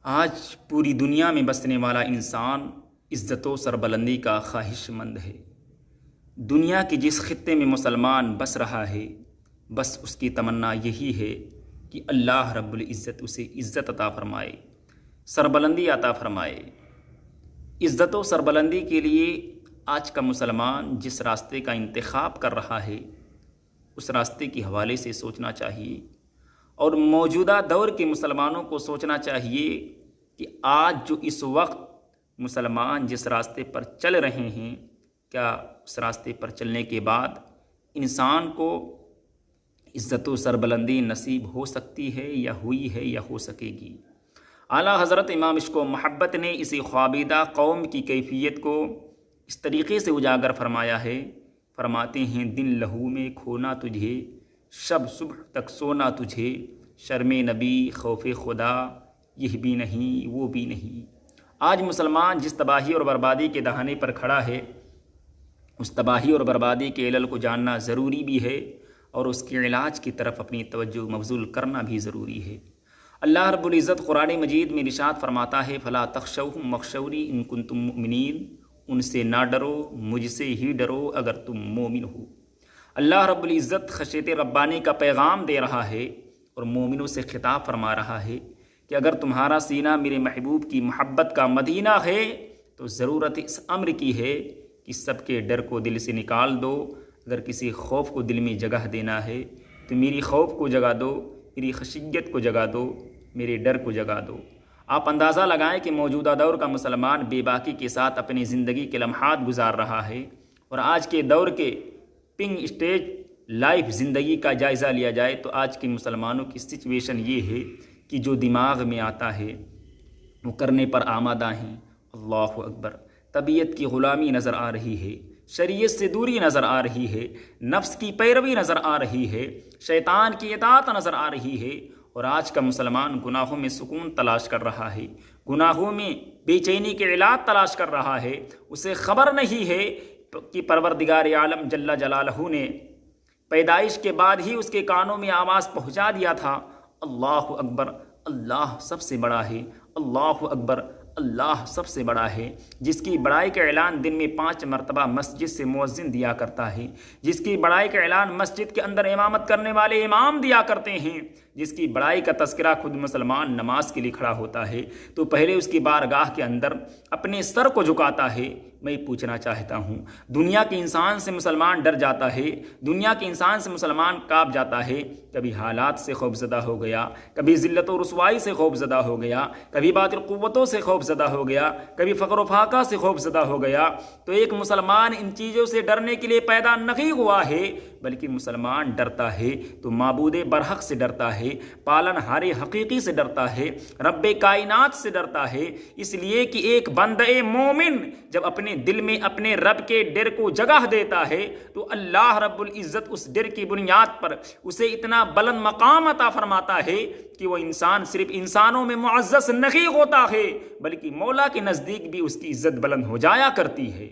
آج پوری دنیا میں بسنے والا انسان عزت و سربلندی کا خواہش مند ہے۔ دنیا کے جس خطے میں مسلمان بس رہا ہے، بس اس کی تمنا یہی ہے کہ اللہ رب العزت اسے عزت عطا فرمائے، سربلندی عطا فرمائے۔ عزت و سربلندی کے لیے آج کا مسلمان جس راستے کا انتخاب کر رہا ہے، اس راستے کے حوالے سے سوچنا چاہیے، اور موجودہ دور کے مسلمانوں کو سوچنا چاہیے کہ آج جو اس وقت مسلمان جس راستے پر چل رہے ہیں، کیا اس راستے پر چلنے کے بعد انسان کو عزت و سربلندی نصیب ہو سکتی ہے یا ہوئی ہے یا ہو سکے گی؟ اعلیٰ حضرت امام عشق و محبت نے اسی خوابیدہ قوم کی کیفیت کو اس طریقے سے اجاگر فرمایا ہے۔ فرماتے ہیں، دن لہو میں کھونا تجھے، شب صبح تک سونا تجھے، شرم نبی خوف خدا یہ بھی نہیں وہ بھی نہیں۔ آج مسلمان جس تباہی اور بربادی کے دہانے پر کھڑا ہے، اس تباہی اور بربادی کے علل کو جاننا ضروری بھی ہے، اور اس کے علاج کی طرف اپنی توجہ مبذول کرنا بھی ضروری ہے۔ اللہ رب العزت قرآن مجید میں ارشاد فرماتا ہے، فلا تخشوہم واخشونی ان کنتم مؤمنین، ان سے نہ ڈرو، مجھ سے ہی ڈرو اگر تم مومن ہو۔ اللہ رب العزت خشیت ربانی کا پیغام دے رہا ہے اور مومنوں سے خطاب فرما رہا ہے کہ اگر تمہارا سینہ میرے محبوب کی محبت کا مدینہ ہے تو ضرورت اس امر کی ہے کہ سب کے ڈر کو دل سے نکال دو۔ اگر کسی خوف کو دل میں جگہ دینا ہے تو میری خوف کو جگا دو، میری خشیت کو جگا دو، میرے ڈر کو جگا دو۔ آپ اندازہ لگائیں کہ موجودہ دور کا مسلمان بے باکی کے ساتھ اپنی زندگی کے لمحات گزار رہا ہے، اور آج کے دور کے پنگ اسٹیج لائف زندگی کا جائزہ لیا جائے تو آج کے مسلمانوں کی سچویشن یہ ہے کہ جو دماغ میں آتا ہے وہ کرنے پر آمادہ ہیں۔ اللہ اکبر! طبیعت کی غلامی نظر آ رہی ہے، شریعت سے دوری نظر آ رہی ہے، نفس کی پیروی نظر آ رہی ہے، شیطان کی اطاعت نظر آ رہی ہے، اور آج کا مسلمان گناہوں میں سکون تلاش کر رہا ہے، گناہوں میں بے چینی کے علاج تلاش کر رہا ہے۔ اسے خبر نہیں ہے کہ پروردگار عالم جل جلالہ نے پیدائش کے بعد ہی اس کے کانوں میں آواز پہنچا دیا تھا، اللہ اکبر، اللہ سب سے بڑا ہے، اللہ اکبر، اللہ سب سے بڑا ہے، جس کی بڑائی کا اعلان دن میں 5 مرتبہ مسجد سے مؤذن دیا کرتا ہے، جس کی بڑائی کا اعلان مسجد کے اندر امامت کرنے والے امام دیا کرتے ہیں، جس کی بڑائی کا تذکرہ خود مسلمان نماز کے لیے کھڑا ہوتا ہے تو پہلے اس کی بارگاہ کے اندر اپنے سر کو جھکاتا ہے۔ میں پوچھنا چاہتا ہوں، دنیا کے انسان سے مسلمان ڈر جاتا ہے، دنیا کے انسان سے مسلمان کانپ جاتا ہے، کبھی حالات سے خوف زدہ ہو گیا، کبھی ذلت و رسوائی سے خوف زدہ ہو گیا، کبھی باطل قوتوں سے خوف زدہ ہو گیا، کبھی فقر و فاقہ سے خوف زدہ ہو گیا، تو ایک مسلمان ان چیزوں سے ڈرنے کے لیے پیدا نہیں ہوا ہے، بلکہ مسلمان ڈرتا ہے تو معبود برحق سے ڈرتا ہے، پالن ہار حقیقی سے ڈرتا ہے، رب کائنات سے ڈرتا ہے۔ اس لیے کہ ایک بندہ مومن جب اپنے دل میں اپنے رب کے ڈر کو جگہ دیتا ہے تو اللہ رب العزت اس ڈر کی بنیاد پر اسے اتنا بلند مقام عطا فرماتا ہے کہ وہ انسان صرف انسانوں میں معزز نہیں ہوتا ہے، بلکہ مولا کے نزدیک بھی اس کی عزت بلند ہو جایا کرتی ہے۔